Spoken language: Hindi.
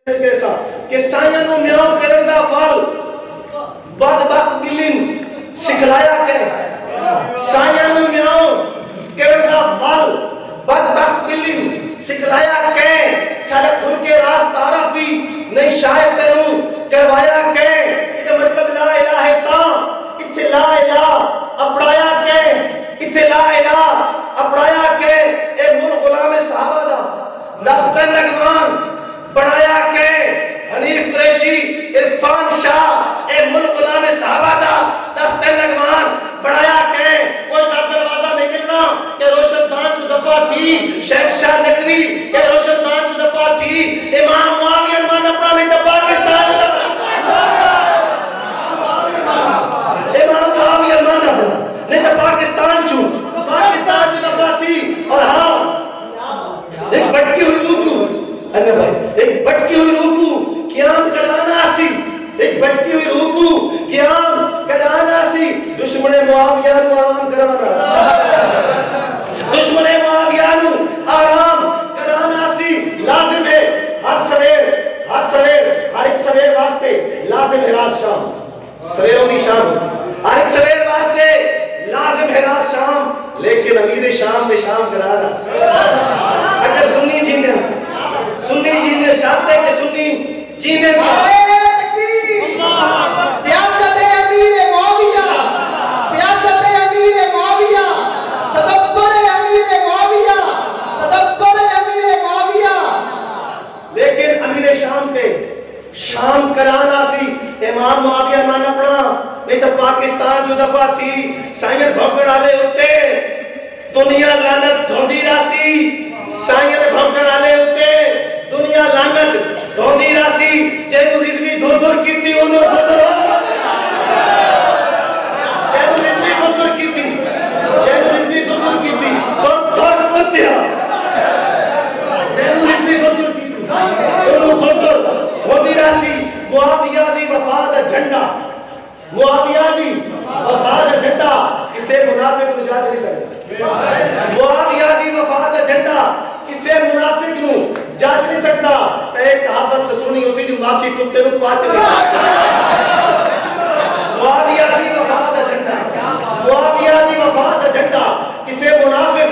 कि साइयां नूं म्याऊं करन दा फल बदबख्त बिल्लिन सिखलाया के साइयां नूं म्याऊं करन दा फल बदबख्त बिल्लिन सिखलाया के सारे खुल के रास्ता रफी नहीं शायद करूं करवाया के इसका मतलब ला इलाहा ता इत्थे ला इलाहा अपनाया के इत्थे ला इलाहा अपनाया के ए मुल गुलाम सहाबा दा दफ्तर लगवान बनाया के हनीफ कुरैशी इरफान शाह ए मुल गुलाम सहाबा दा दफ्तर लगवान बनाया के कोई दरवाजा नहीं मिलना के रोशनदान जो दफा थी शेख शाह नकवी के रोशनदान जो दफा थी इमाम मुआविया मान अपना नहीं तो पाकिस्तान इमाम मुआविया मान अपना नहीं तो पाकिस्तान जो दफा थी। और हाँ एक भटकी हुई रूकू अरे भाई एक भटकी हुई रूकू क़याम कराना सी एक भटकी हुई रूकू क़याम कराना सी दुश्मन मुआविया नु आराम कराना दुश्मन मुआविया नु आराम कराना सी लाजिम है हर सवेर हर एक सवेर वास्ते लाजिम है रात शाम सवेरों की शाम हर एक सवेर वास्ते लाजिम है रात शाम लेकिन अमीर शाम में शाम कराना अगर सुन्नी जीने चाहते कि सुन्नी जीने सियासत अमीर मुआविया तदब्बर अमीर मुआविया लेकिन अमीर शाम के शाम कराना सी इमाम मुआविया मान अपना नहीं तो पाकिस्तान जो दफा थी साइयद भौंकण वाले उत्ते दुनिया लानत ढोंदी रासी साइयद भौंकण वाले उत्ते दुनिया लानत ढोंदी रासी जेनु रिजवी धुर कीती ओनो धुर जेनु रिजवी धुर कीती धुर कुत्तिया जेनु रिजवी धुर कीती ओनो धुर ढोंदी रासी मुआविया दी वफा दा झंडा मुआविया दी वफा दा झंडा किसे मुनाफिक नु जाच नहीं सकदा मुआविया दी वफा दा झंडा किसे मुनाफिक नु जाच नहीं सकता ते कहावत सुनी उसी दी माखी कुत्ते नु पाच नहीं सकदा मुआविया दी वफा दा झंडा किसे मुनाफिक